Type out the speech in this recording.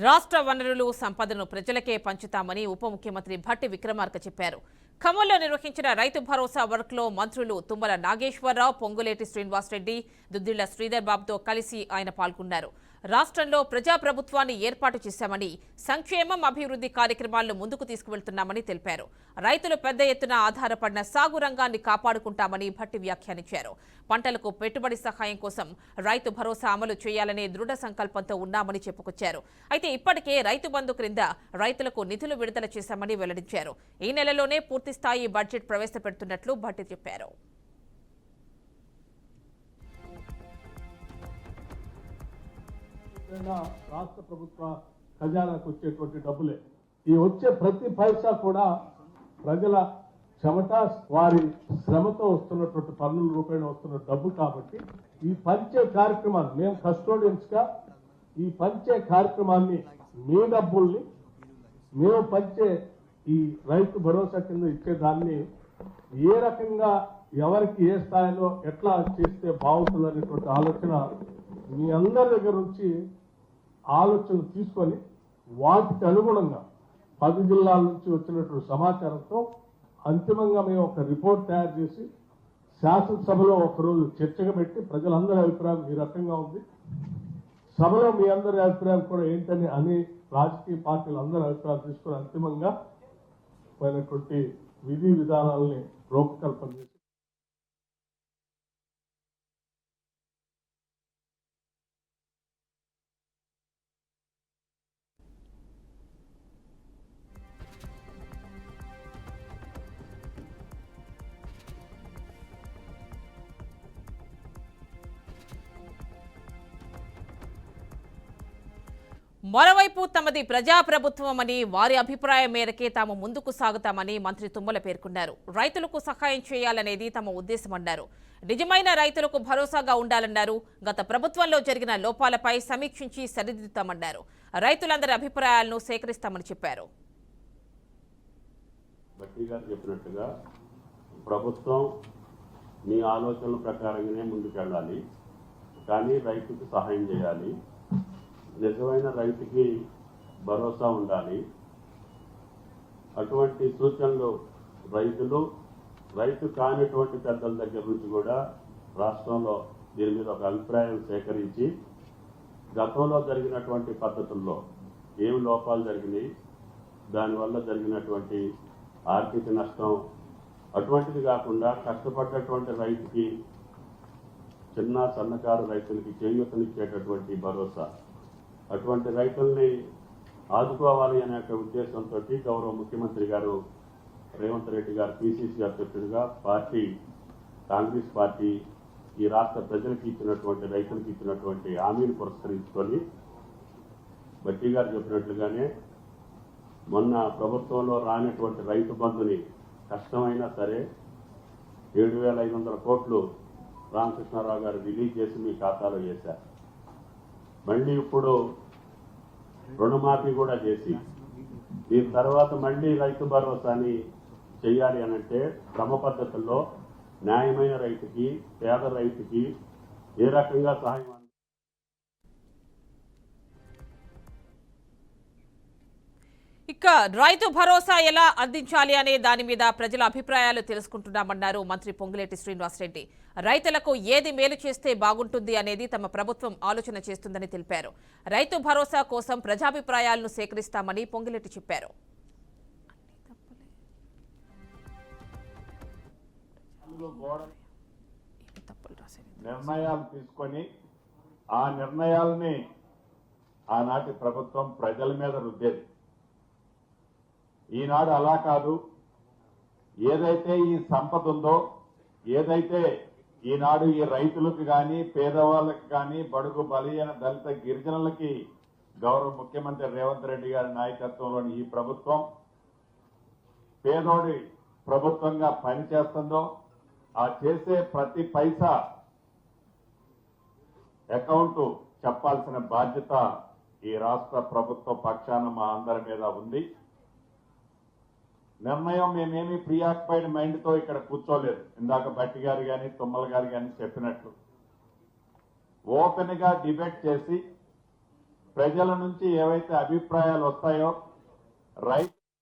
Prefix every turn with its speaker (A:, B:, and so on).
A: రాష్ట్ర వనరులు సంపదను ప్రజలకే పంచుతామని ఉప ముఖ్యమంత్రి భట్టి విక్రమార్క చెప్పారు. ఖమ్మంలో నిర్వహించిన రైతు భరోసా వర్క్లో మంత్రులు తుమ్మల నాగేశ్వరరావు, పొంగులేటి శ్రీనివాసరెడ్డి, దుద్దిళ్ల శ్రీధర్ బాబుతో కలిసి ఆయన పాల్గొన్నారు. రాష్ట్రంలో ప్రజాప్రభుత్వాన్ని ఏర్పాటు చేశామని, సంక్షేమం, అభివృద్ధి కార్యక్రమాలను ముందుకు తీసుకువెళ్తున్నామని తెలిపారు. రైతులు పెద్ద ఎత్తున ఆధారపడిన సాగు రంగాన్ని కాపాడుకుంటామని భట్టి వ్యాఖ్యానించారు. పంటలకు పెట్టుబడి సహాయం కోసం రైతు భరోసా అమలు చేయాలనే దృఢ సంకల్పంతో ఉన్నామని చెప్పుకొచ్చారు. అయితే ఇప్పటికే రైతు బంధు క్రింద రైతులకు నిధులు విడుదల చేశామని వెల్లడించారు. ఈ నెలలోనే పూర్తిస్థాయి బడ్జెట్ ప్రవేశపెడుతున్నట్లు భట్టి చెప్పారు.
B: రాష్ట్ర ప్రభుత్వ ఖజానాకు వచ్చేటువంటి డబ్బులే. ఈ వచ్చే ప్రతి పైసా కూడా ప్రజల చెమట, వారి శ్రమతో వస్తున్నటువంటి పన్నుల రూపాయలు వస్తున్న డబ్బు. కాబట్టి ఈ పంచే కార్యక్రమాన్ని మేము కస్టోడియన్స్ గా ఈ పంచే కార్యక్రమాన్ని మీ డబ్బుల్ని మేము పంచే ఈ రైతు భరోసా కింద ఇచ్చేదాన్ని ఏ రకంగా ఎవరికి ఏ స్థాయిలో ఎట్లా చేస్తే బాగుంటుంది అనేటువంటి ఆలోచన మీ అందరి దగ్గర నుంచి ఆలోచన తీసుకొని వాటికి అనుగుణంగా 10 జిల్లాల నుంచి వచ్చినటువంటి సమాచారంతో అంతిమంగా మేము ఒక రిపోర్ట్ తయారు చేసి శాసనసభలో ఒకరోజు చర్చగా పెట్టి ప్రజలందరి అభిప్రాయం ఈ రకంగా ఉంది, సభలో మీ అందరి అభిప్రాయం కూడా ఏంటని అని రాజకీయ పార్టీలు అందరి అభిప్రాయం తీసుకుని అంతిమంగా పోయినటువంటి విధి విధానాలని రూపకల్పన చేసి
A: మరోవైపు తమది ప్రజాప్రభుత్వమని, వారి అభిప్రాయం మేరకే తాము ముందుకు సాగుతామని మంత్రి తుమ్మల పేర్కొన్నారు. రైతులకు సహాయం చేయాలనేది తమ ఉద్దేశమన్నారు. నిజమైన రైతులకు భరోసాగా ఉండాలన్నారు. గత ప్రభుత్వంలో జరిగిన లోపాలపై సమీక్షించి సరిదిద్దుతామన్నారు. రైతులందరి అభిప్రాయాలను సేకరిస్తామని చెప్పారు.
C: చెప్పినట్టుగా ప్రభుత్వం మీ ఆలోచనల ప్రకారంగానే ముందుకెళ్ళాలి, కానీ రైతుకు సహాయం చేయాలి. నిజమైన రైతుకి భరోసా ఉండాలి. అటువంటి సూచనలు రైతు కానిటువంటి పెద్దల దగ్గర నుంచి కూడా రాష్ట్రంలో దీని మీద ఒక అభిప్రాయం సేకరించి గతంలో జరిగినటువంటి పద్ధతుల్లో ఏమి లోపాలు జరిగినాయి, దానివల్ల జరిగినటువంటి ఆర్థిక నష్టం అటువంటిది కాకుండా కష్టపడ్డటువంటి రైతుకి, చిన్న సన్నకారు రైతులకి చేయూతనిచ్చేటటువంటి భరోసా, అటువంటి రైతుల్ని ఆదుకోవాలి అనే ఉద్దేశంతో గౌరవ ముఖ్యమంత్రి గారు రేవంత్ రెడ్డి గారు పిసిసి అధ్యక్షుడిగా కాంగ్రెస్ పార్టీ ఈ రాష్ట్ర ప్రజలకు ఇచ్చినటువంటి, రైతులకు ఇచ్చినటువంటి హామీని పురస్కరించుకొని భట్టి గారు చెప్పినట్లుగానే మొన్న ప్రభుత్వంలో రానటువంటి రైతు బంధుని కష్టమైనా సరే 7,500 కోట్లు రామకృష్ణారావు గారు రిలీజ్ చేసి మీ ఖాతాలో వేశారు. మళ్ళీ ఇప్పుడు రుణమాఫీ కూడా చేసి దీని తర్వాత మళ్ళీ రైతు భరోసాని చేయాలి అనంటే క్రమ పద్ధతుల్లో న్యాయమైన రైతుకి, పేద రైతుకి ఏ రకంగా సహాయం.
A: ఇక రైతు భరోసా ఎలా అందించాలి అనే దాని మీద ప్రజల అభిప్రాయాలు తెలుసుకుంటున్నామన్నారు మంత్రి పొంగులేటి శ్రీనివాసరెడ్డి. రైతులకు ఏది మేలు చేస్తే బాగుంటుంది అనేది తమ ప్రభుత్వం ఆలోచన చేస్తుందని తెలిపారు. రైతు భరోసా కోసం ప్రజాభిప్రాయాలను సేకరిస్తామని పొంగులేటి చెప్పారు.
D: నిర్ణయాలు తీసుకొని ఆ నిర్ణయాలని ఆనాటి ప్రభుత్వం ప్రజల మీద రుద్దేది. ఈనాడు అలా కాదు. ఏదైతే ఈ సంపద ఉందో, ఏదైతే ఈనాడు ఈ రైతులకు కానీ, పేదవాళ్ళకి కానీ, బడుగు బలహీన దళిత గిరిజనులకి గౌరవ ముఖ్యమంత్రి రేవంత్ రెడ్డి గారి నాయకత్వంలోని ఈ ప్రభుత్వం పేదోడి ప్రభుత్వంగా పనిచేస్తుందో, ఆ చేసే ప్రతి పైసా అకౌంట్ చెప్పాల్సిన బాధ్యత ఈ రాష్ట్ర ప్రభుత్వ పక్షాన మా అందరి మీద ఉంది. నిర్ణయం మేమేమి ప్రియాక్యుపైడ్ మైండ్ తో ఇక్కడ కూర్చోలేదు. ఇందాక భట్టి గారు కానీ, తుమ్మల గారు కానీ చెప్పినట్లు ఓపెన్ గా డిబేట్ చేసి ప్రజల నుంచి ఏవైతే అభిప్రాయాలు వస్తాయో రైతు